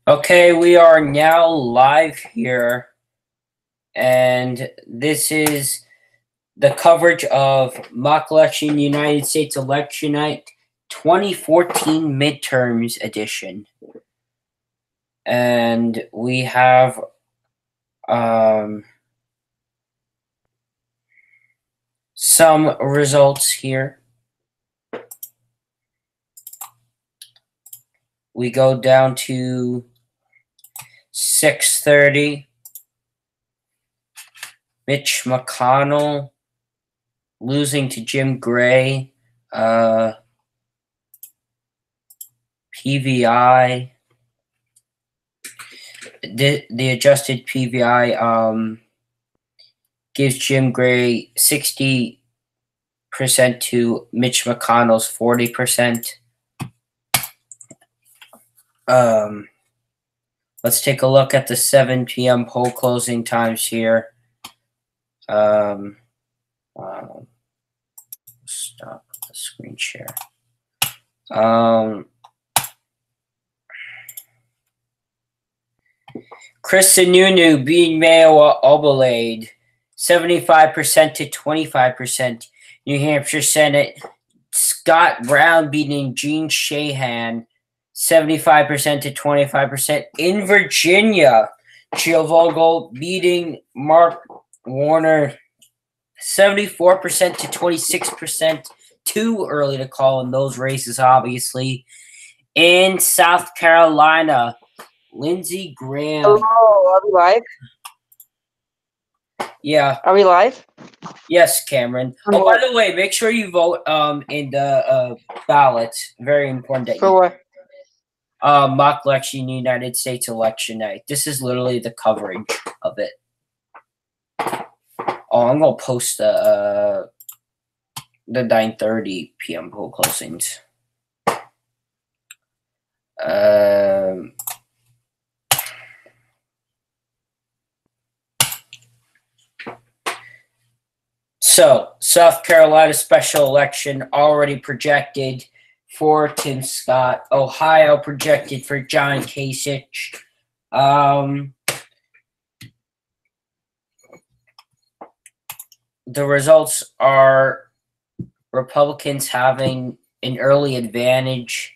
Okay, we are now live here, and this is the coverage of mock election United States election night 2014 midterms edition. And we have some results here. We go down to 6:30. Mitch McConnell losing to Jim Gray. PVI. The adjusted PVI gives Jim Gray 60% to Mitch McConnell's 40%. Let's take a look at the 7 p.m. poll closing times here. Stop the screen share. Chris Sununu beating Mayo Oberlade, 75% to 25%. New Hampshire Senate, Scott Brown beating Gene Shahan, 75% to 25%. In Virginia, Jill Vogel beating Mark Warner, 74% to 26%. Too early to call in those races, obviously. In South Carolina, Lindsey Graham. Hello, are we live? Yeah. Are we live? Yes, Cameron. Oh, by the way, make sure you vote in the ballot. Very important that For what? Mock election United States election night. This is literally the coverage of it. Oh, I'm gonna post the 9:30 p.m. poll closings. So, South Carolina special election already projected for Tim Scott. Ohio projected for John Kasich. The results are Republicans having an early advantage.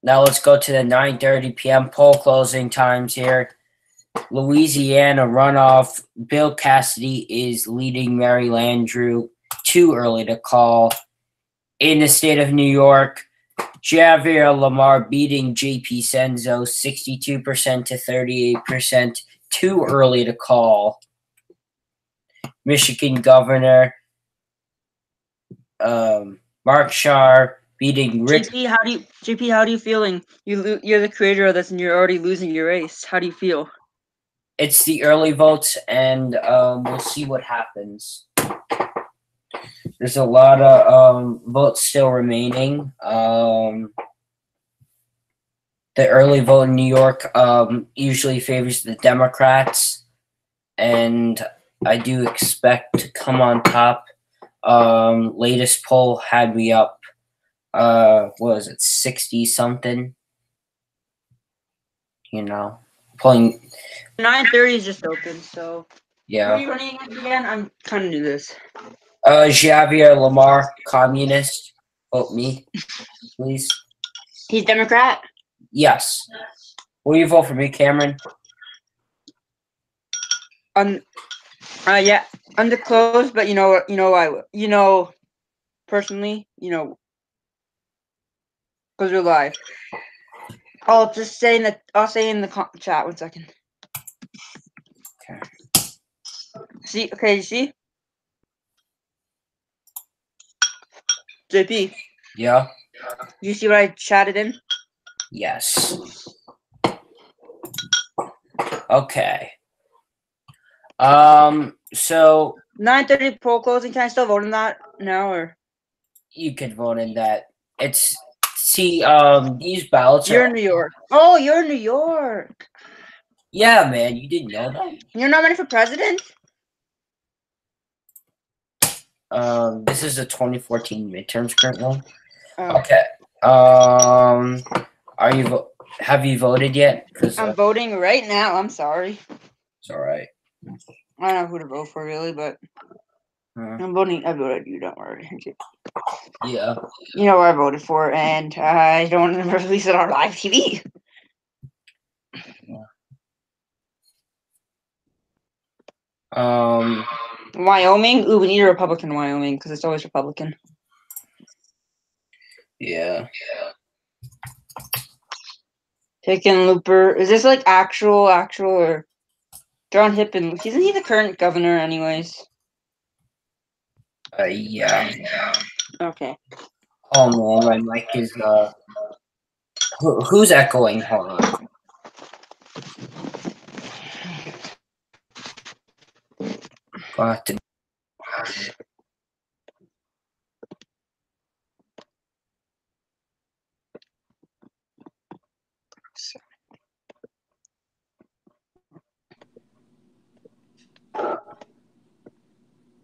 Now let's go to the 9:30 p.m. poll closing times here. Louisiana runoff, Bill Cassidy is leading Mary Landrieu. Too early to call. In the state of New York, Javier Lamar beating JP Senzo, 62% to 38%. Too early to call. Michigan Governor Mark Schar beating Rick. JP, how do you feeling? You're the creator of this, and you're already losing your race. How do you feel? It's the early votes, and we'll see what happens. There's a lot of votes still remaining. The early vote in New York usually favors the Democrats, and I do expect to come on top. Latest poll had me up, what was it, 60 something? You know, pulling. 9:30 is just open, so. Yeah. Who are you running again? I'm kind of new to this. Javier Lamar, communist. Vote me, please. He's Democrat? Yes. Will you vote for me, Cameron? Yeah, undisclosed, but personally, because we're live. I'll say in the chat 1 second. Okay. You see? JP. Yeah. You see what I chatted in? Yes. Okay. So 9:30 poll closing. Can I still vote on that now, or you could vote in that. These ballots you're in New York? Oh, you're in New York. Yeah, man, you didn't know that? You're not running for president? This is the 2014 midterms currently. Oh. Okay. Are you Have you voted yet? Because I'm voting right now. I'm sorry. it's all right. I don't know who to vote for really, but I'm voting. I voted you. Don't worry. Yeah. You know what I voted for, and I don't want to release it on live TV. Wyoming. Ooh, we need a Republican in Wyoming because it's always Republican. Yeah. Hickenlooper. Is this like actual, or John Hippen? Isn't he the current governor, anyways? Yeah. Okay. Oh man, my mic is who's echoing? Hold on. Got to.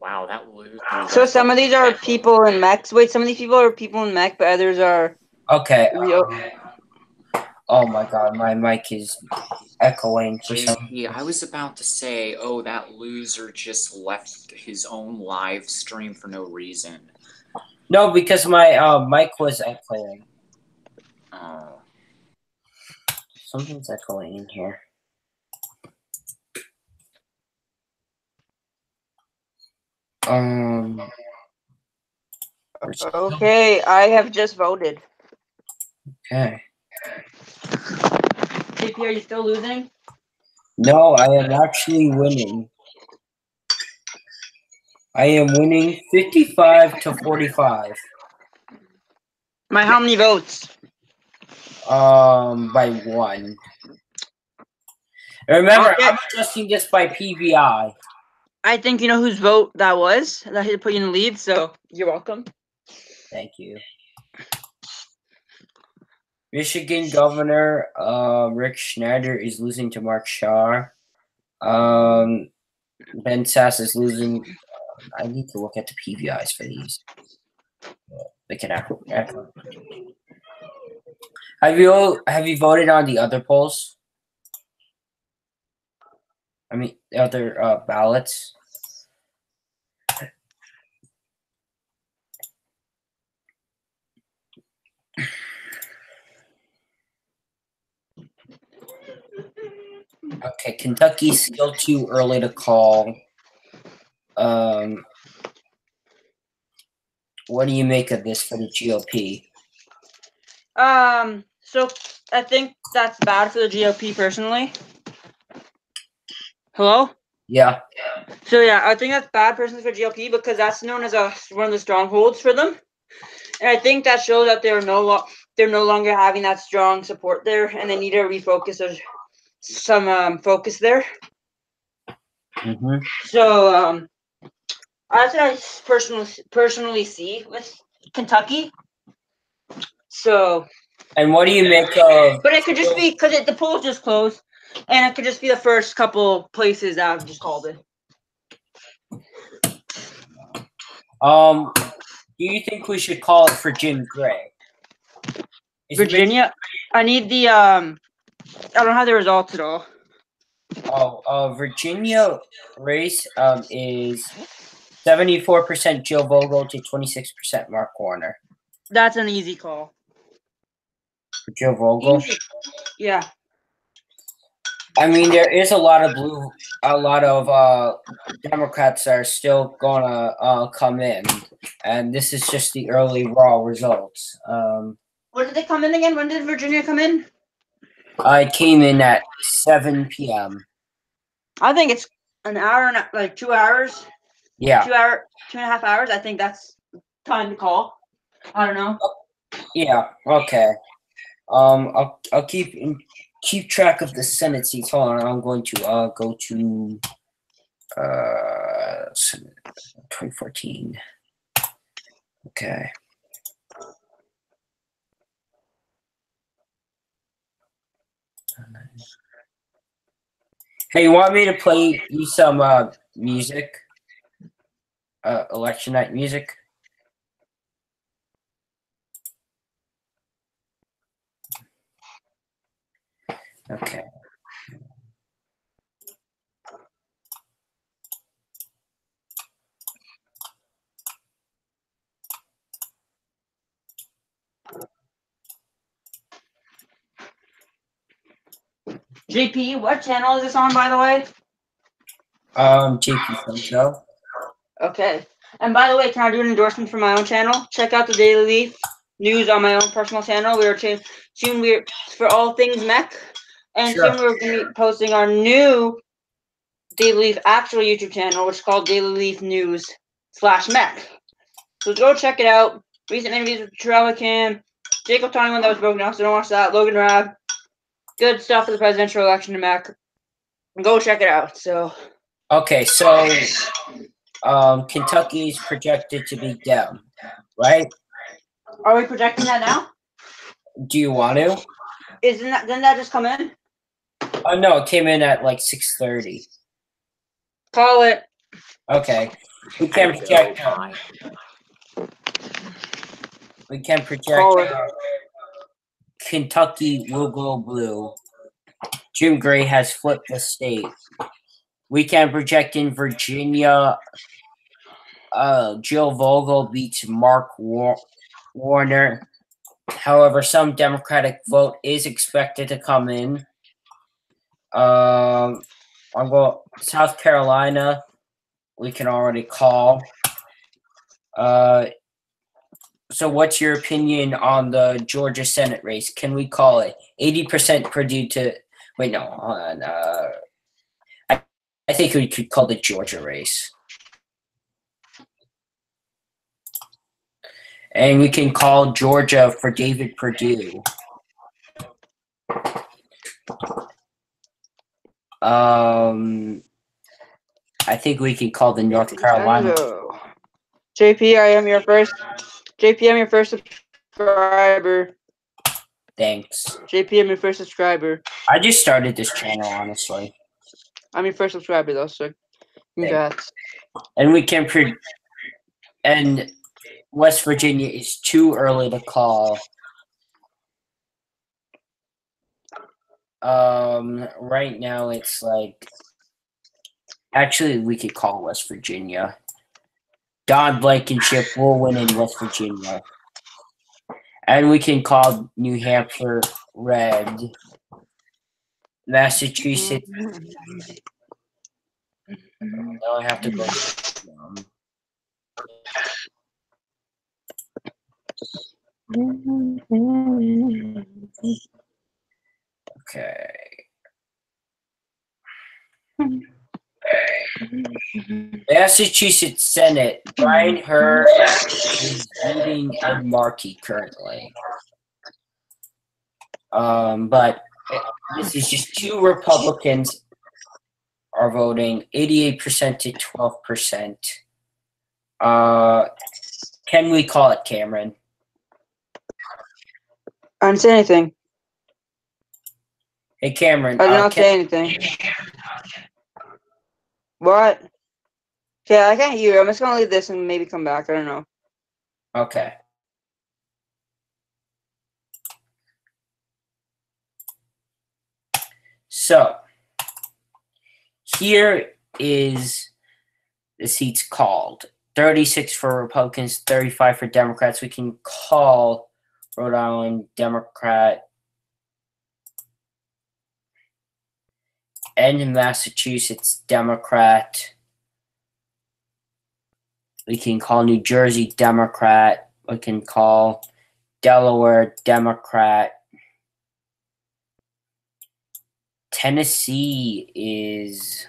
Wow, that loser. So some of these are people in mechs. Wait, some of these people are people in mech, but others are Okay. real. Oh my god, my mic is echoing for some. JP, I was about to say, oh, that loser just left his own live stream for no reason. No, because my mic was echoing. Oh. Something's echoing in here. Okay, I have just voted. Okay. JP, are you still losing? No, I am actually winning. I am winning 55 to 45. By how many votes? By 1. Remember, Okay. I'm adjusting this by PVI. I think you know whose vote that was. That he put you in the lead, so you're welcome. Thank you. Michigan Governor Rick Schneider is losing to Mark Shaw. Ben Sass is losing. I need to look at the PVIs for these. They can echo. Have you voted on the other polls? I mean, the other ballots. Okay, Kentucky's still too early to call. What do you make of this for the GOP? So I think that's bad for the GOP personally. Hello? Yeah. So yeah, I think that's bad personally for GOP because that's known as one of the strongholds for them. And I think that shows that they're no longer having that strong support there, and they need to refocus or some focus there. Mm-hmm. So that's what I personally see with Kentucky. So. And what do you make of? But it could just be because the polls just closed, and it could just be the first couple places that I've just called it. Do you think we should call it for Jim Gray? Virginia, I need the I don't have the results at all. Virginia race is 74% Jill Vogel to 26% Mark Warner. That's an easy call. For Jill Vogel? Easy. Yeah. I mean, there is a lot of Democrats that are still gonna come in, and this is just the early raw results. When did they come in again? When did Virginia come in? I came in at 7 p.m. I think it's an hour and like 2 hours. Yeah. 2.5 hours. I think that's time to call. I don't know. Yeah. Okay. I'll keep track of the Senate seats. Hold on. I'm going to go to 2014. Okay. Hey, you want me to play you some music? Election night music? Okay. JP, what channel is this on, by the way? JP Sancho. Okay. And by the way, can I do an endorsement for my own channel? Check out the Daily Leaf news on my own personal channel. Soon we're for all things mech, and Sure. soon we're going to be posting our new Daily Leaf actual YouTube channel, which is called Daily Leaf News /mech. So go check it out. Recent interviews with Trellican, Jacob Tony one that was broken down, so don't watch that. Logan Rab, good stuff for the presidential election in mech. Go check it out. So Okay, so Kentucky's projected to be down, right? are we projecting that now? Do you want to? Didn't that just come in? Oh no, it came in at like 6:30. Call it. Okay, we can project. Bye. We can project. Call it. Kentucky will go blue. Jim Gray has flipped the state. We can project in Virginia. Jill Vogel beats Mark Warner. However, some Democratic vote is expected to come in. I'll go South Carolina. We can already call. So what's your opinion on the Georgia Senate race? Can we call it 80% Purdue to? Wait, no. Hold on. I think we could call the Georgia race. And we can call Georgia for David Perdue. I think we can call the North Carolina. JP, I'm your first subscriber. Thanks. JP, I'm your first subscriber. I just started this channel, honestly. I'm your first subscriber, though, so congrats. And we can and West Virginia is too early to call. Right now it's like, actually we could call West Virginia. Don Blankenship will win in West Virginia. And we can call New Hampshire red. Massachusetts. Now I have to go. Okay. Massachusetts Senate, Brian Herr is leading Ed Markey currently. But this is just two Republicans are voting, 88% to 12%. Can we call it, Cameron? I didn't say anything. Hey, Cameron. I did not say anything. What? Okay, I can't hear you. I'm just gonna leave this and maybe come back. I don't know. Okay. So, here is the seats called. 36 for Republicans, 35 for Democrats. We can call Rhode Island Democrat and Massachusetts Democrat. We can call New Jersey Democrat. We can call Delaware Democrat. Tennessee is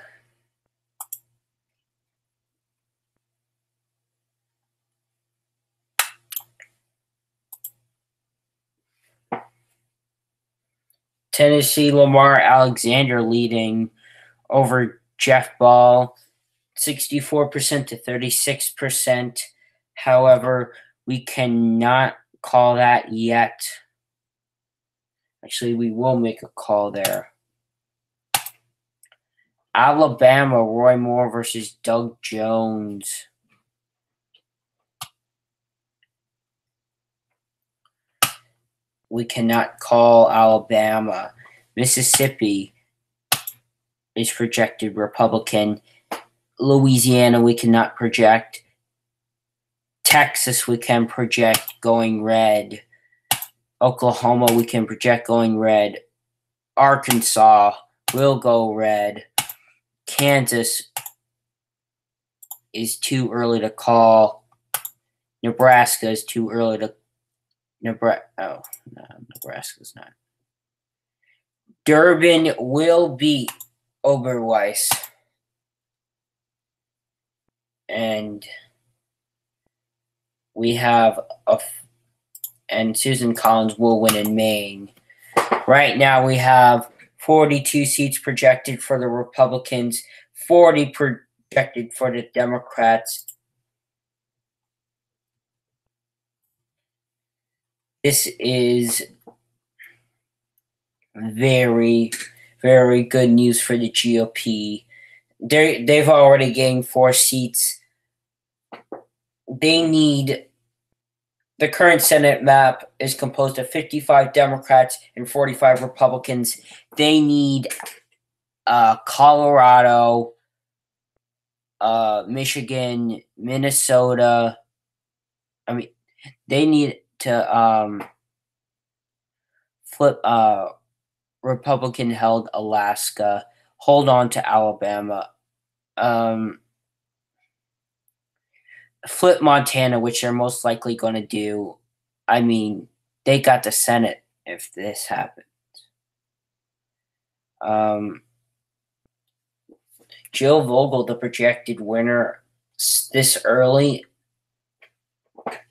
Tennessee, Lamar Alexander leading over Jeff Ball, 64% to 36%. However, we cannot call that yet. Actually, we will make a call there. Alabama, Roy Moore versus Doug Jones. We cannot call Alabama. Mississippi is projected Republican. Louisiana, we cannot project. Texas, we can project going red. Oklahoma, we can project going red. Arkansas will go red. Kansas is too early to call. Nebraska is too early to. No, Nebraska's not. Durbin will beat Oberweis. And we have and Susan Collins will win in Maine. Right now we have 42 seats projected for the Republicans, 40 projected for the Democrats. This is very, very good news for the GOP. They've already gained 4 seats. They need. The current Senate map is composed of 55 Democrats and 45 Republicans. They need Colorado, Michigan, Minnesota. They need to flip Republican-held Alaska, hold on to Alabama, flip Montana, which they're most likely going to do. They got the Senate if this happens. Jill Vogel, the projected winner this early,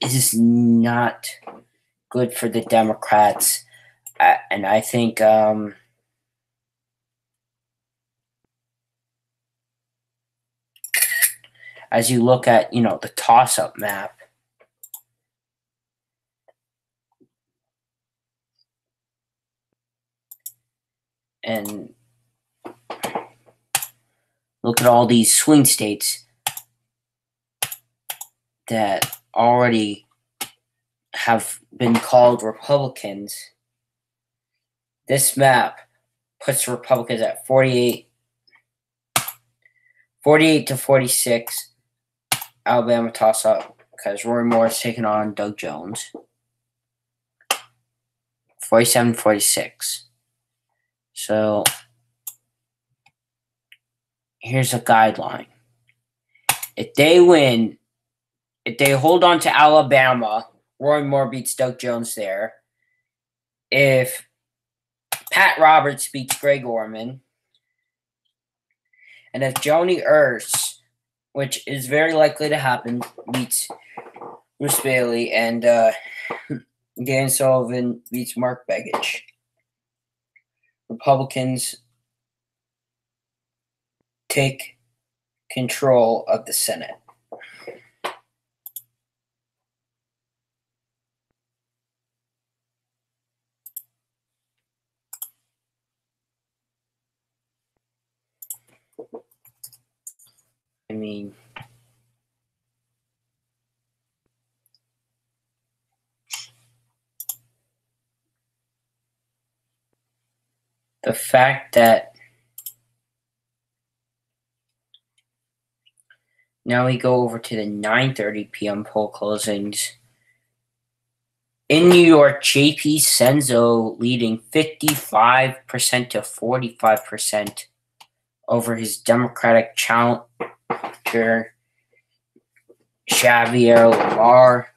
is not good for the Democrats. And I think as you look at, the toss-up map, and look at all these swing states that already have been called Republicans, this map puts Republicans at 48 to 46. Alabama toss-up because Roy Moore is taking on Doug Jones. 47-46. So here's a guideline. If they win, if they hold on to Alabama, Roy Moore beats Doug Jones there. If Pat Roberts beats Greg Orman, and if Joni Ernst, which is very likely to happen, beats Bruce Bailey, and Dan Sullivan beats Mark Begich, Republicans take control of the Senate. The fact that now we go over to the 9:30 p.m. poll closings. In New York, JP Senzo leading 55% to 45% over his Democratic challenger, Xavier Lamar.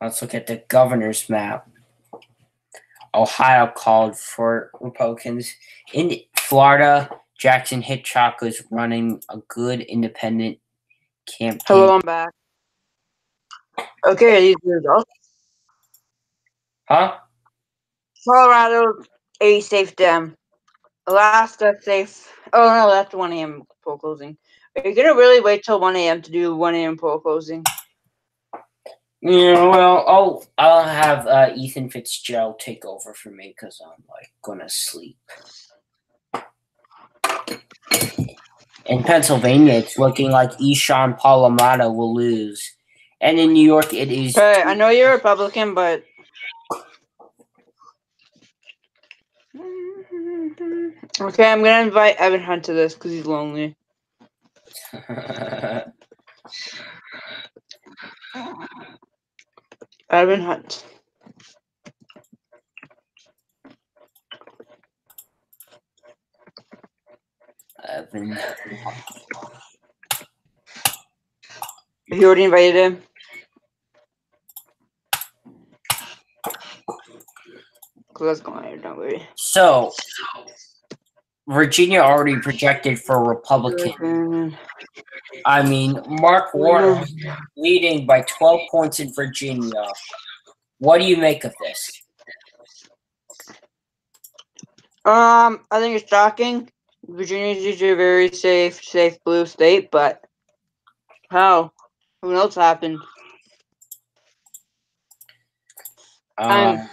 Let's look at the governor's map. Ohio called for Republicans. In Florida, Jackson Hitchcock is running a good independent campaign. Hello, I'm back. Okay, these are the results. Huh? Colorado, a safe Dem. Alaska, safe. Oh, no, that's 1 a.m. poll closing. Are you going to really wait till 1 a.m. to do 1 a.m. poll closing? Yeah, well, I'll have Ethan Fitzgerald take over for me because I'm gonna sleep. In Pennsylvania, it's looking like Ishan Palamata will lose. And in New York, it is. Okay, I know you're a Republican, but okay, I'm gonna invite Evan Hunt to this because he's lonely. Evan Hunt. Evan. You already invited him. Let's go on. Don't worry. So, Virginia already projected for Republican. I mean, Mark Warner leading by 12 points in Virginia. What do you make of this? I think it's shocking. Virginia is usually a very safe blue state, but how? Who knows what happened? I'm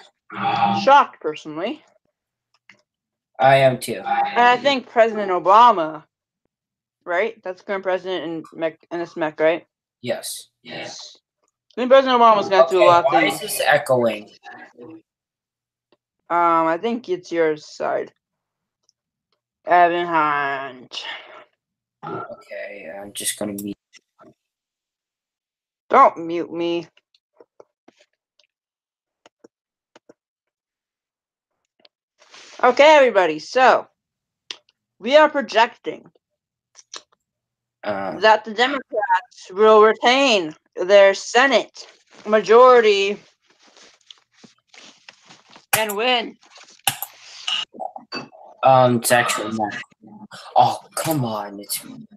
shocked, personally. I am too. And I think President Obama, right? That's current president in this MEC, right? Yes. I think President Obama's gonna do a lot of Why things. is this echoing? I think it's your side. Evan Hunt. Okay, I'm just gonna mute. Don't mute me. Okay, everybody. So we are projecting that the Democrats will retain their Senate majority and win. It's actually not. Oh, come on! It's heaven.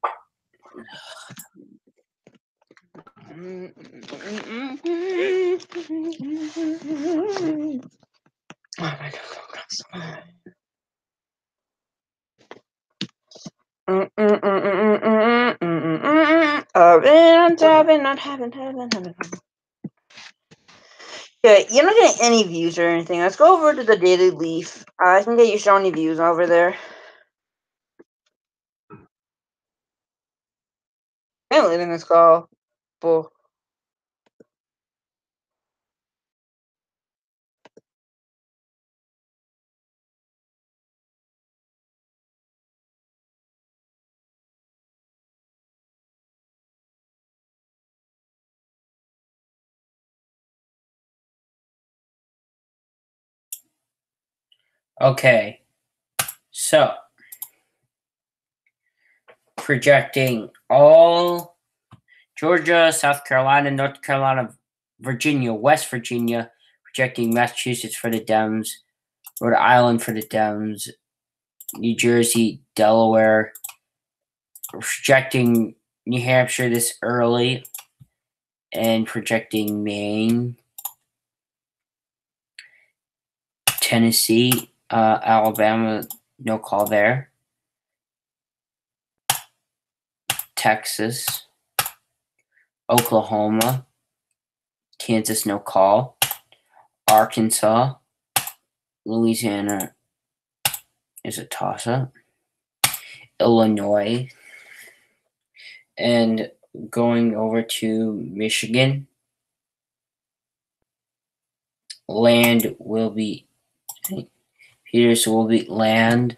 Okay, you're not getting any views or anything. Let's go over to the Daily Leaf. I can get you so many views over there. I'm leaving this call. Bull. okay. So, projecting all Georgia, South Carolina, North Carolina, Virginia, West Virginia, projecting Massachusetts for the Dems, Rhode Island for the Dems, New Jersey, Delaware, projecting New Hampshire this early, and projecting Maine, Tennessee, Alabama, no call there, Texas, Oklahoma, Kansas, no call, Arkansas, Louisiana is a toss-up, Illinois, and going over to Michigan, Land will be Peters will beat Land.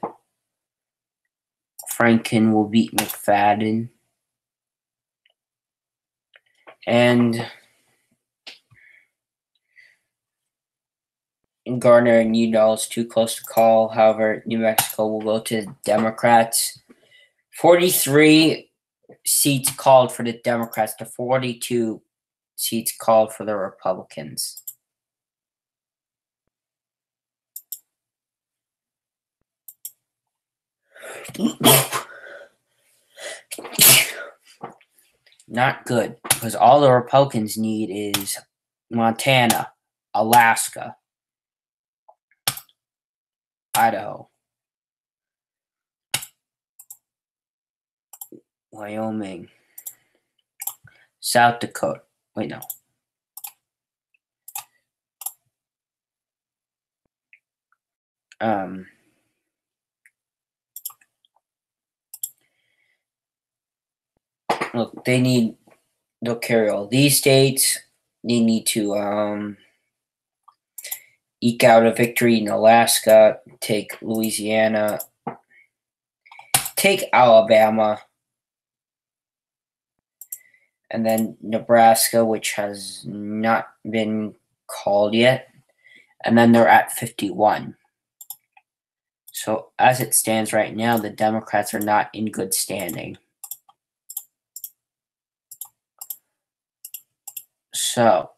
Franken will beat McFadden. And Gardner and Udall is too close to call. However, New Mexico will go to the Democrats. 43 seats called for the Democrats to 42 seats called for the Republicans. Not good, because all the Republicans need is Montana, Alaska, Idaho, Wyoming, South Dakota. Wait, no. look, they'll carry all these states. They need to eke out a victory in Alaska, take Louisiana, take Alabama, and then Nebraska, which has not been called yet. And then they're at 51. So as it stands right now, the Democrats are not in good standing. So,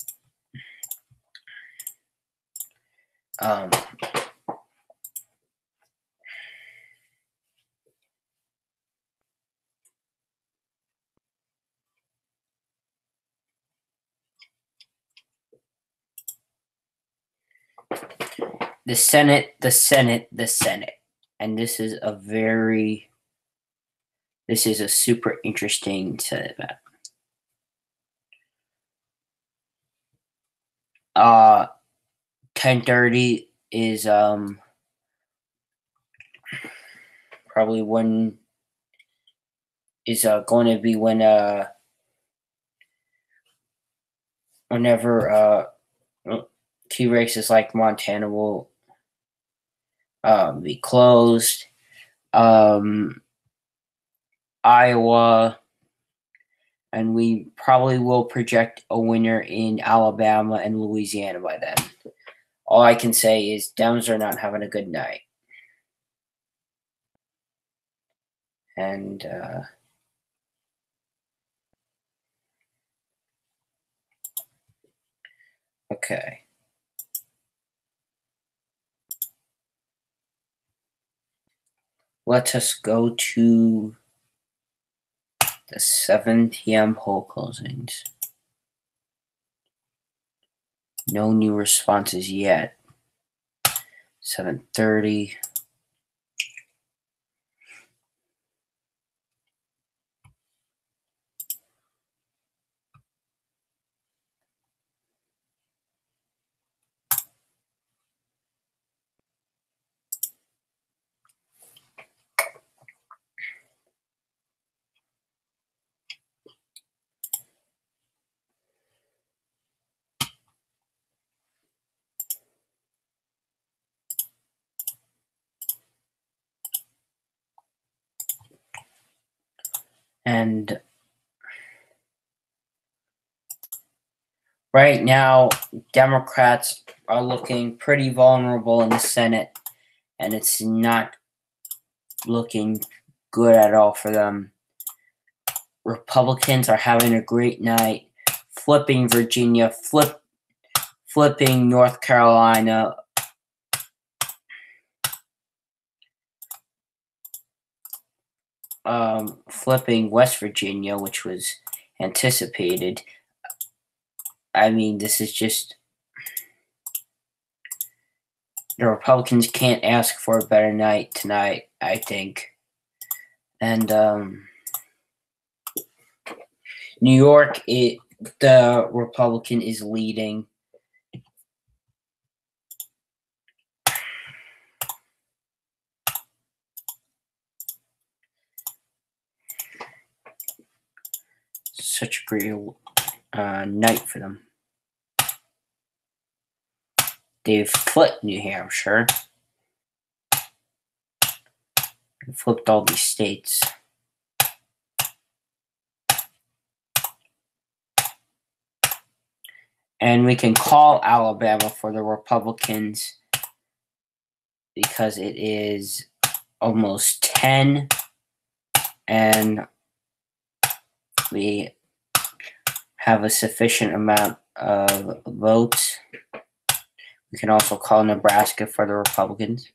the Senate. And this is a super interesting set of 10:30 is probably when is going to be when whenever key races like Montana will be closed. Iowa, and we probably will project a winner in Alabama and Louisiana by then. All I can say is Dems are not having a good night. And okay. Let us go to the 7 p.m. poll closings. No new responses yet. 7:30. And right now, Democrats are looking pretty vulnerable in the Senate, and it's not looking good at all for them. Republicans are having a great night, flipping Virginia, flipping North Carolina, flipping West Virginia, which was anticipated. I mean, this is just the Republicans can't ask for a better night tonight, I think. And New York, the Republican is leading. Such a great night for them. They've flipped New Hampshire. They flipped all these states. And we can call Alabama for the Republicans because it is almost 10. And we have a sufficient amount of votes. We can also call Nebraska for the Republicans.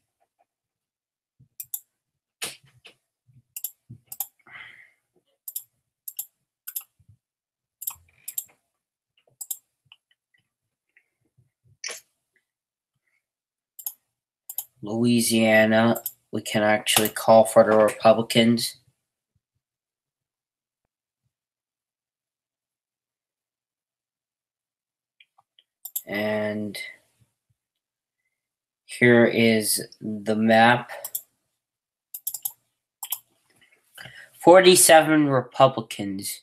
Louisiana, we can actually call for the Republicans. And here is the map. 47 Republicans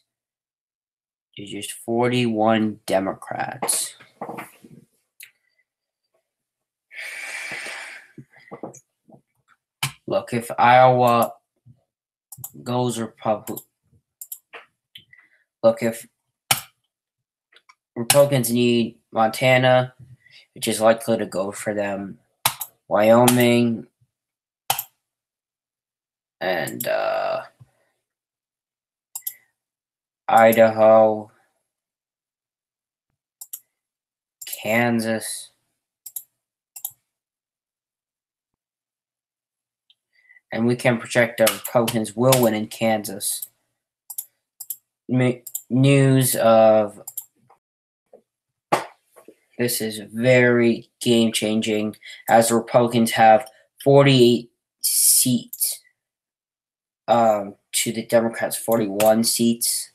is just 41 Democrats. Look, if Iowa goes Republican, look, if Republicans need Montana, which is likely to go for them, Wyoming, and Idaho, Kansas, and we can project that Republicans will win in Kansas. News of this is very game-changing, as the Republicans have 48 seats to the Democrats' 41 seats.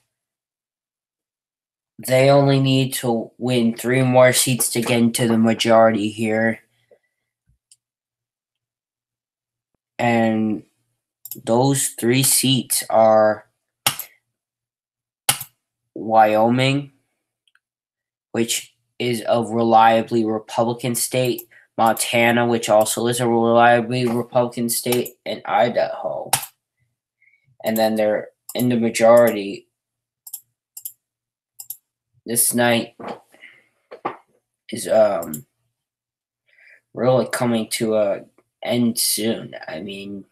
They only need to win 3 more seats to get into the majority here. And those 3 seats are Wyoming, which is a reliably Republican state, Montana, which also is a reliably Republican state, and Idaho. And then they're in the majority. This night is really coming to a end soon. I mean,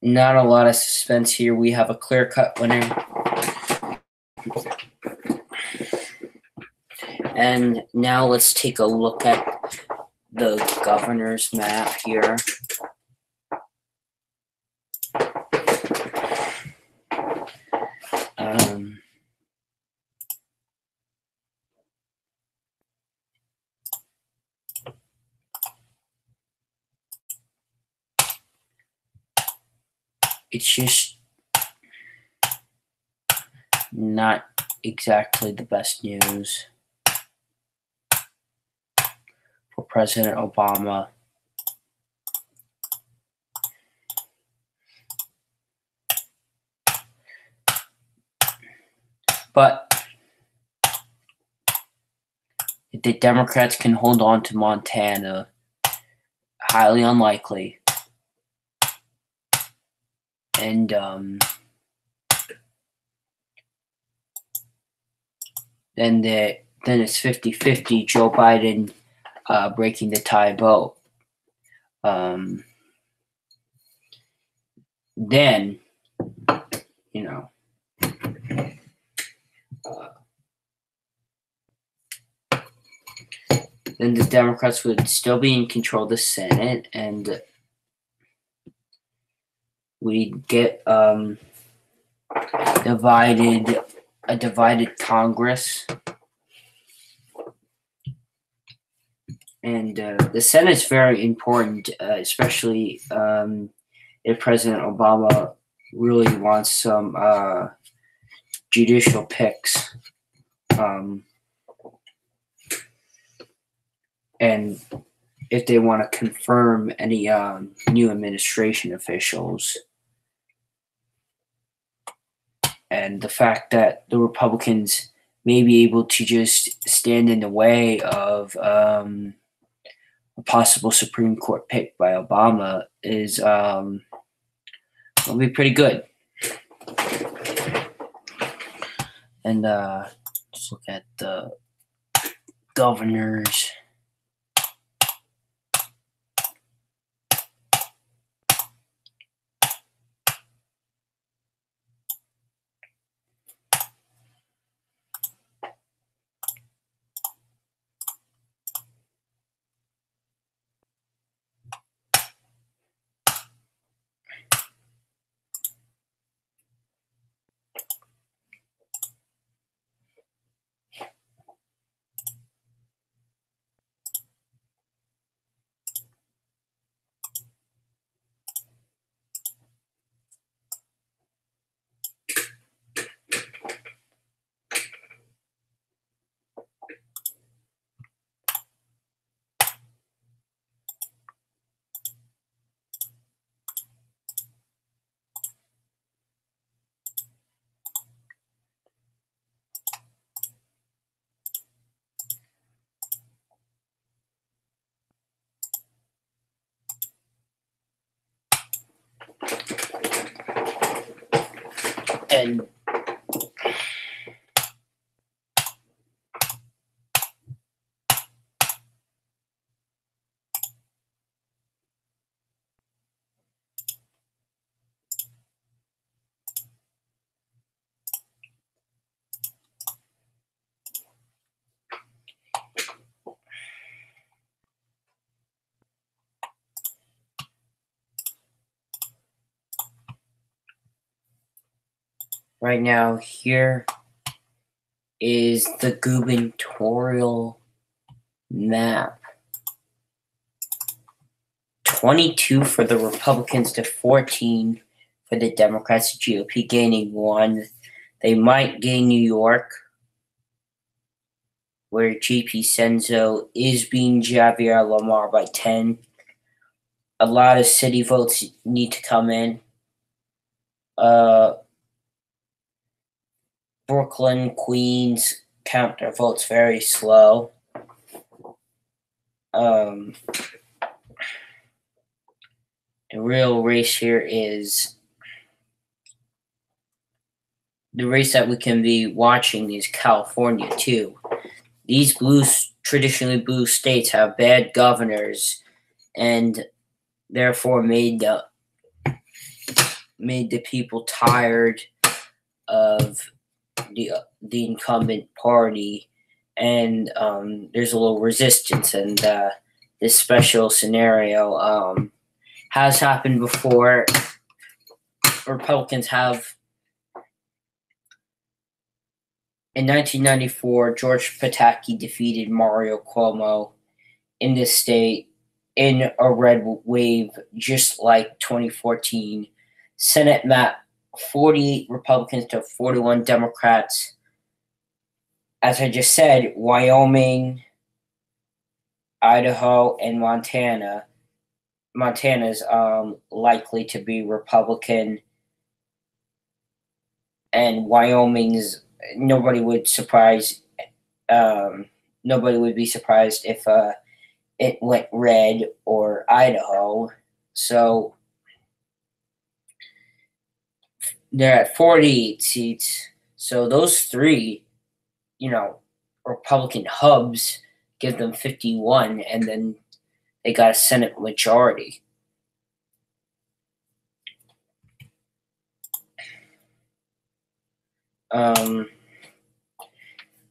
not a lot of suspense here. We have a clear-cut winner. And now let's take a look at the governor's map here. It's just not exactly the best news for President Obama. But if the Democrats can hold on to Montana, highly unlikely. And then it's 50-50, Joe Biden breaking the tie vote. Then, you know, then the Democrats would still be in control of the Senate, and we'd get a divided Congress. And the Senate is very important, especially if President Obama really wants some judicial picks. And if they want to confirm any new administration officials. And the fact that the Republicans may be able to just stand in the way of a possible Supreme Court pick by Obama is will be pretty good. And let's look at the governors. And right now, here is the gubernatorial map. 22 for the Republicans to 14 for the Democrats. GOP gaining 1. They might gain New York, where JP Senzo is beating Javier Lamar by 10. A lot of city votes need to come in. Brooklyn, Queens count their votes very slow. The real race here is the race that we can be watching is California too. These traditionally blue states have bad governors, and therefore made the people tired of the incumbent party, and there's a little resistance. And this special scenario has happened before. Republicans have. In 1994, George Pataki defeated Mario Cuomo in this state in a red wave, just like 2014. Senate map 48 Republicans to 41 Democrats. As I just said, Wyoming, Idaho, and Montana. Montana's likely to be Republican, and Wyoming's nobody would be surprised if it went red, or Idaho. So they're at 48 seats. So those three, Republican hubs give them 51, and then they got a Senate majority.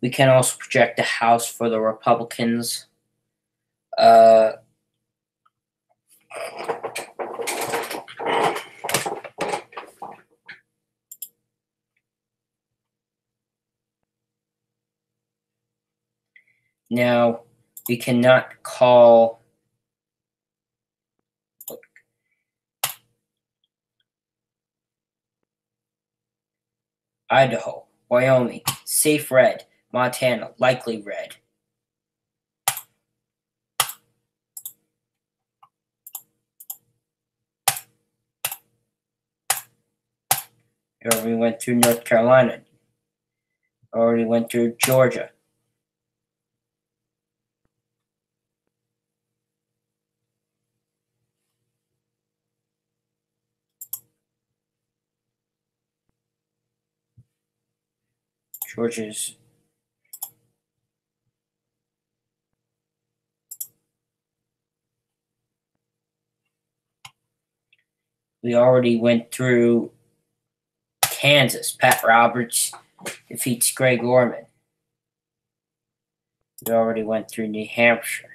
We can also project the House for the Republicans. Now, we cannot call Idaho, Wyoming, safe red. Montana, likely red. We already went through North Carolina. Already went through Georgia. Georgia's we already went through Kansas. Pat Roberts defeats Greg Orman. We already went through New Hampshire.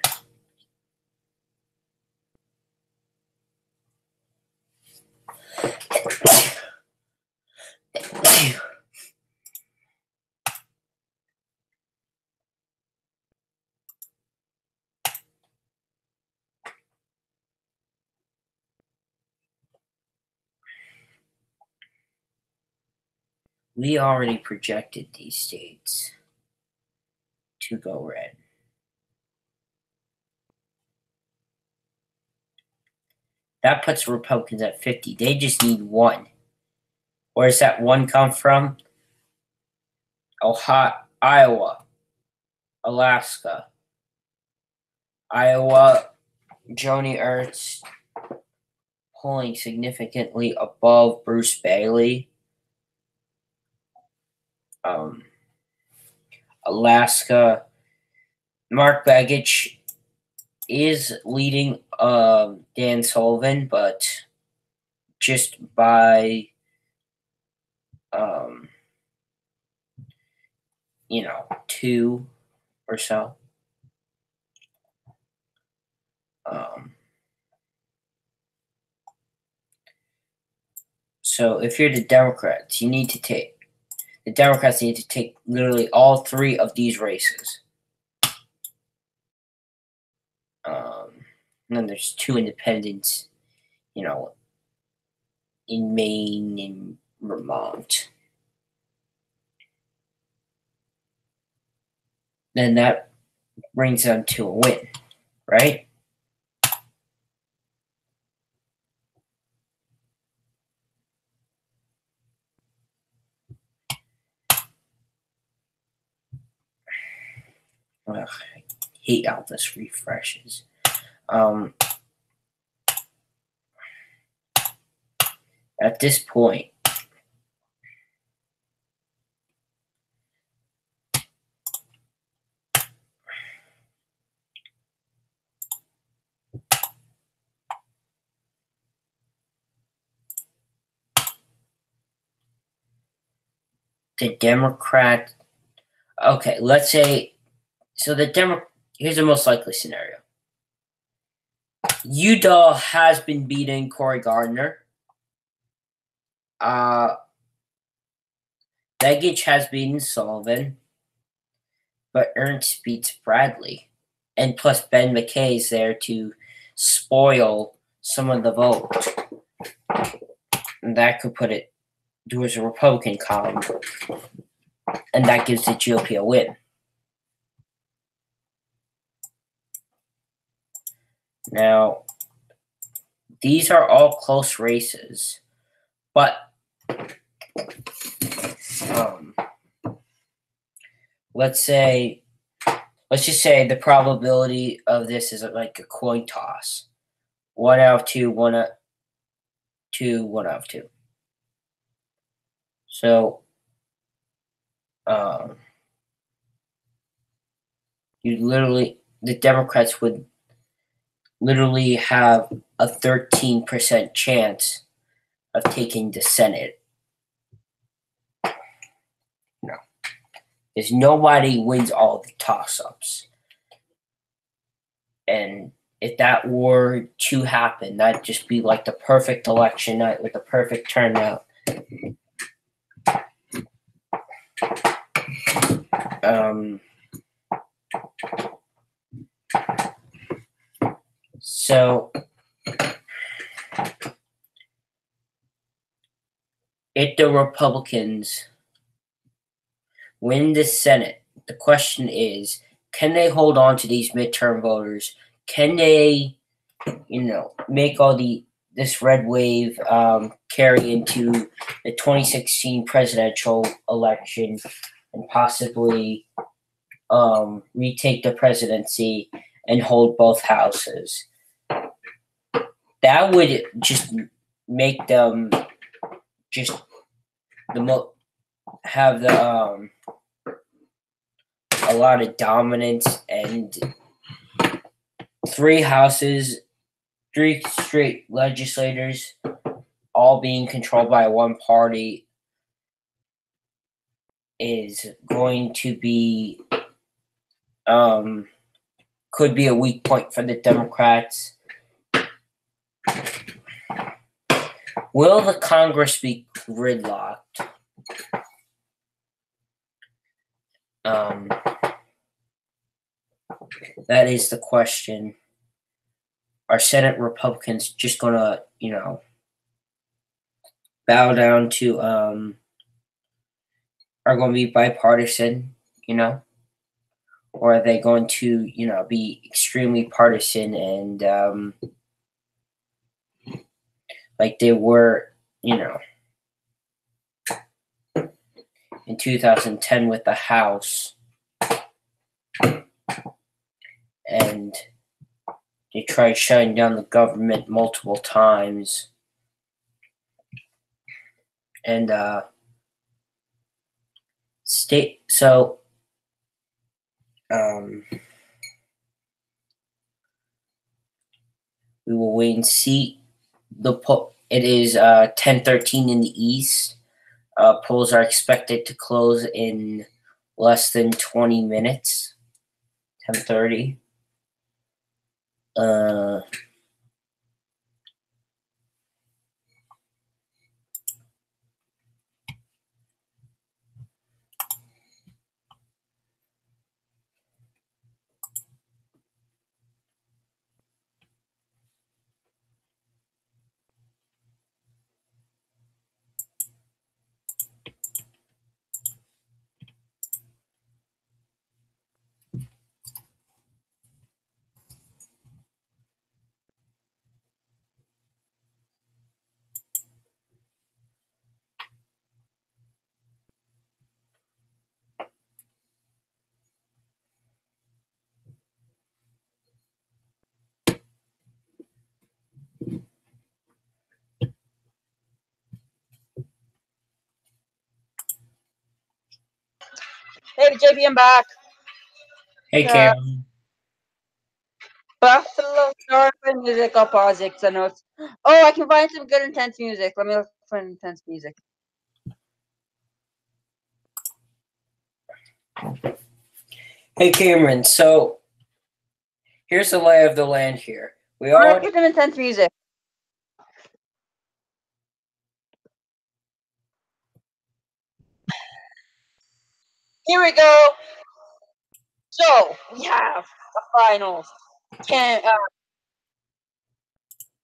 We already projected these states to go red. That puts Republicans at 50. They just need 1. Where's that 1 come from? Ohio, Iowa, Alaska. Iowa, Joni Ernst polling significantly above Bruce Bailey. Alaska. Mark Begich is leading Dan Sullivan, but just by 2 or so. So if you're the Democrats, the Democrats need to take literally all 3 of these races. And then there's 2 independents, in Maine and Vermont. Then that brings them to a win, right? Ugh, I hate how this refreshes. At this point, the Democrat. Okay, let's say. So here's the most likely scenario. Udall has been beating Cory Gardner. Begich has beaten Sullivan, but Ernst beats Bradley. And plus Ben McKay is there to spoil some of the vote. And that could put it towards a Republican column. And that gives the GOP a win. Now, these are all close races, but let's just say the probability of this is like a coin toss. 1 out of 2, 1 out of 2, 1 out of 2. So, the Democrats would literally have a 13% chance of taking the Senate. No. Because nobody wins all the toss-ups. And if that were to happen, that'd just be like the perfect election night with the perfect turnout. So, if the Republicans win the Senate, the question is, can they hold on to these midterm voters? Can they, make all this red wave carry into the 2016 presidential election and possibly retake the presidency and hold both houses? That would just make them have a lot of dominance, and 3 houses, 3 straight legislators, all being controlled by one party, is going to be could be a weak point for the Democrats. Will the Congress be gridlocked? That is the question. Are Senate Republicans just gonna, bow down to are going to be bipartisan, or are they going to, be extremely partisan and like they were, in 2010 with the House, and they tried shutting down the government multiple times, and so We will wait and see. It is 10:13 in the East. Polls are expected to close in less than 20 minutes. 10:30. Hey, JP, I'm back. Hey, Cameron. Buffalo Starfish music. I'll pause it because I know it's. Oh, I can find some good intense music. Let me look for intense music. Hey, Cameron. So here's the lay of the land here. We Let's already get some intense music. Here we go. So we have the finals.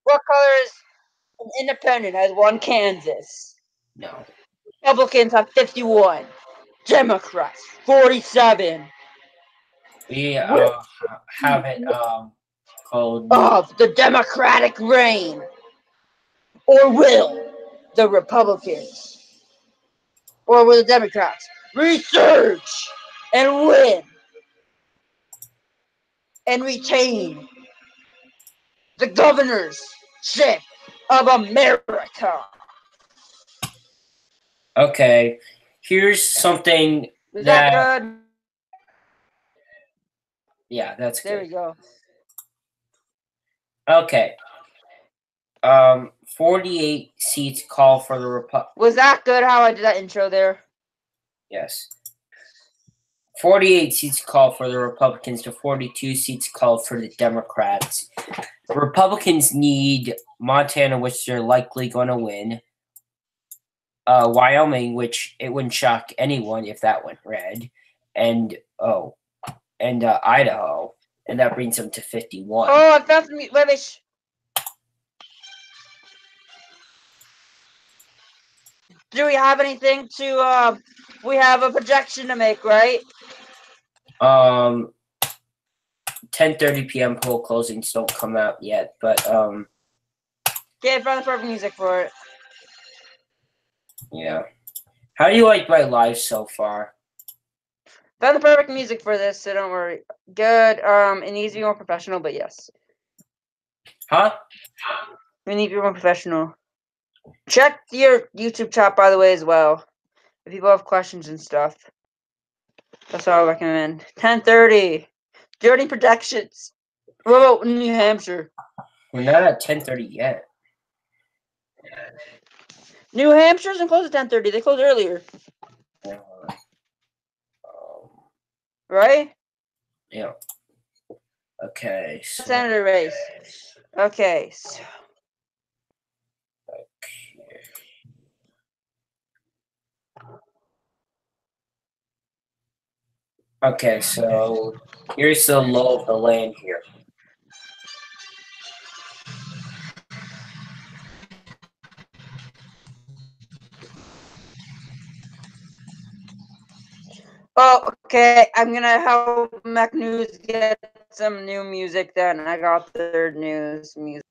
What colors an independent has won Kansas? no. Republicans have 51. Democrats 47. We have it called Of the Democratic reign. Or will the Republicans or will the Democrats research and win and retain the governorship of America? Okay. Here's something Is that good? Yeah, that's There good. we go. Okay. 48 seats call for the Was that good how I did that intro there? Yes. 48 seats call for the Republicans to 42 seats called for the Democrats. The Republicans need Montana, which they're likely going to win. Wyoming, which it wouldn't shock anyone if that went red. And Idaho. And that brings them to 51. Oh, I found some rubbish. Do we have anything to we have a projection to make, right? 10:30 p.m. poll closings don't come out yet, but Okay, I found the perfect music for it. yeah. How do you like my live so far? Found the perfect music for this, so don't worry. Good. It needs to be more professional, but yes. Huh? We need to be more professional. Check your YouTube chat, by the way, as well. If people have questions and stuff. That's all I recommend. 10:30. Do you have any predictions? What about New Hampshire? We're not at 10:30 yet. New Hampshire doesn't close at 10:30. They close earlier. Right? Yeah. Okay. So, Senator race. Okay. So. Okay, so here's the law of the land here. Oh, okay. I'm gonna help Mac News get some new music then. I got their news music.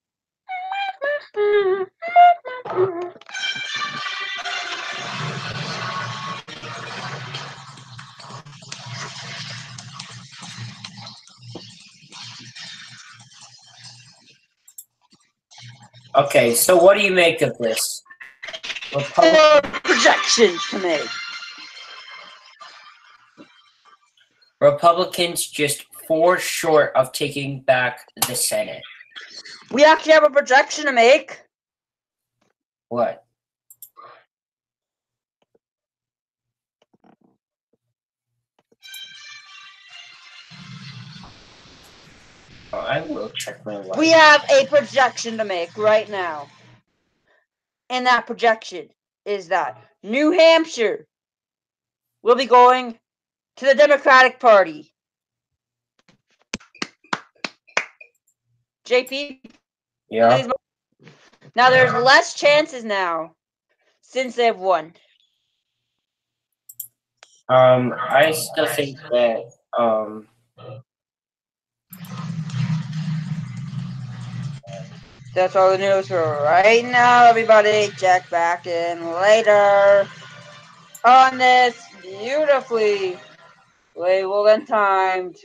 Okay, so what do you make of this? Or projections to make. Republicans just 4 short of taking back the Senate. We actually have a projection to make. What? Oh, I will check my life. We have a projection to make right now. And that projection is that New Hampshire will be going to the Democratic Party. JP? Yeah. Now there's less chances now since they've won. I still think that That's all the news for right now, everybody. Check back in later on this beautifully labeled and timed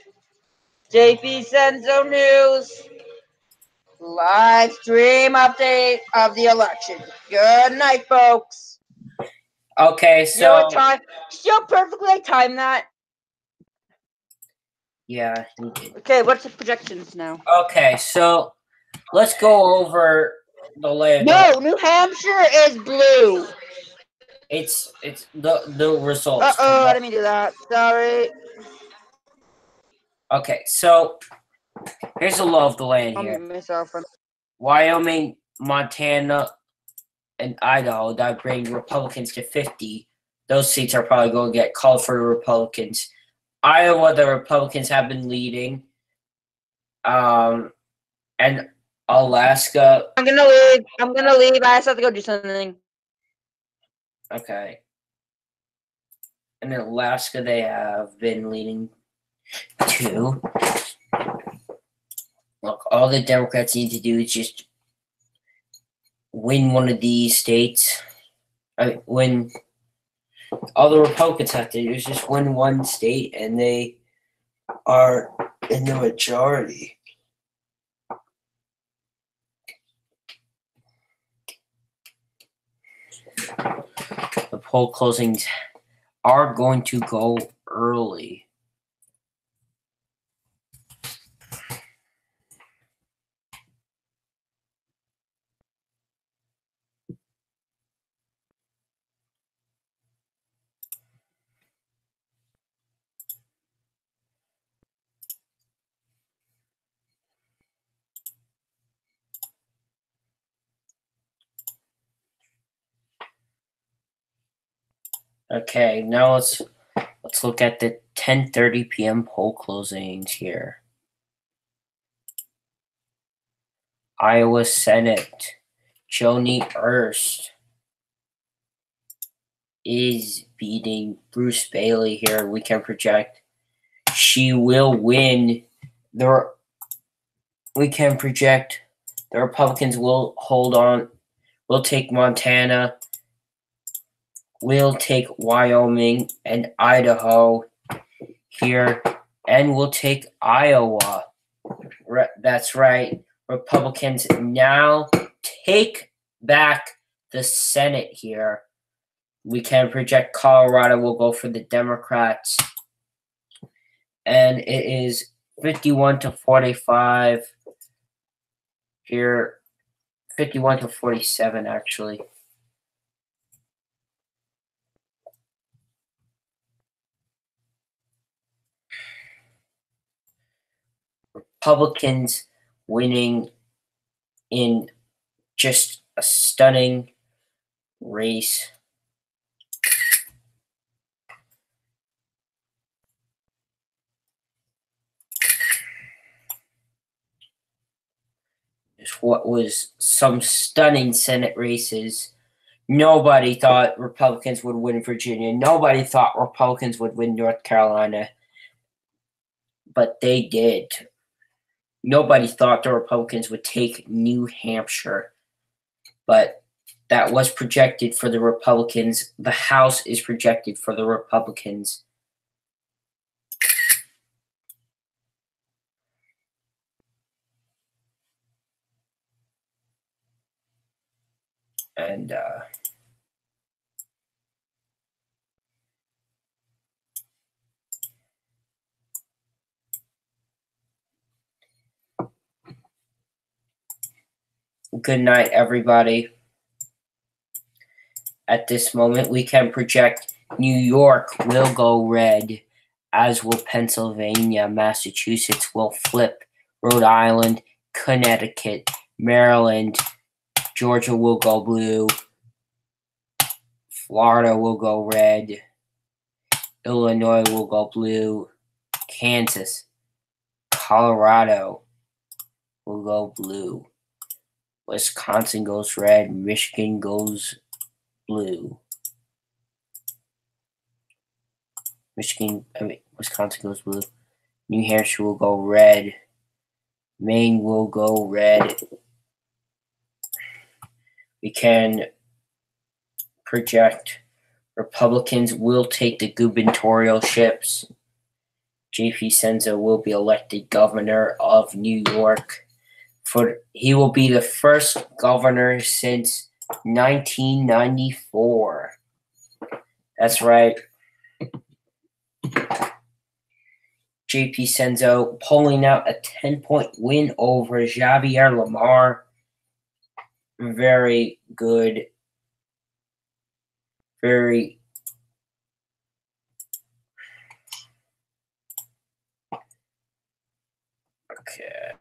JP Senzo News live stream update of the election. Good night, folks. okay, You know what so time? Still perfectly time that. yeah, he did. Okay, what's the projections now? Okay, so let's go over the layout. No, New Hampshire is blue. It's the results. I didn't mean to do that. Sorry. Okay, so here's the law of the land I'll here. mute myself. Wyoming, Montana, and Idaho that bring Republicans to 50. Those seats are probably going to get called for the Republicans. Iowa, the Republicans have been leading. And Alaska. I'm gonna leave. I just have to go do something. Okay. And in Alaska, they have been leading too. Look, all the Democrats need to do is just win one of these states. Win. All the Republicans have to do is just win one state, and they are in the majority. The poll closings are going to go early. Okay, now let's look at the 10:30 p.m. poll closings here. Iowa Senate, Joni Ernst is beating Bruce Bailey here. We can project she will win. We can project the Republicans will hold on. We'll take Montana. We'll take Wyoming and Idaho here, and we'll take Iowa. That's right. Republicans now take back the Senate here. We can project Colorado will go for the Democrats. And it is 51-45 here. 51-47, actually. Republicans winning in just a stunning race. Just what was some stunning Senate races. Nobody thought Republicans would win Virginia. Nobody thought Republicans would win North Carolina. But they did. Nobody thought the Republicans would take New Hampshire. But that was projected for the Republicans. The House is projected for the Republicans. And good night, everybody. At this moment, we can project New York will go red, as will Pennsylvania. Massachusetts will flip. Rhode Island, Connecticut, Maryland, Georgia will go blue. Florida will go red. Illinois will go blue. Kansas, Colorado will go blue. Wisconsin goes red. Michigan goes blue. Wisconsin goes blue. New Hampshire will go red. Maine will go red. We can project Republicans will take the gubernatorialships. J.P. Senzo will be elected governor of New York. He will be the first governor since 1994. That's right. J.P. Senzo pulling out a 10-point win over Javier Lamar. Very good. Very okay.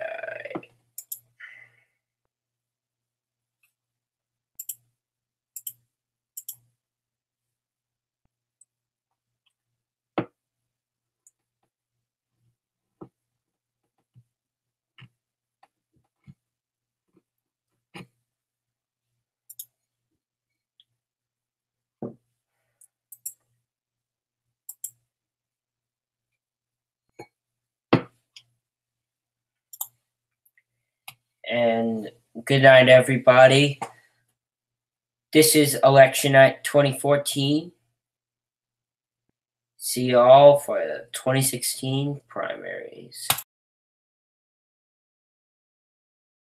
And good night, everybody. This is Election Night 2014. See you all for the 2016 primaries.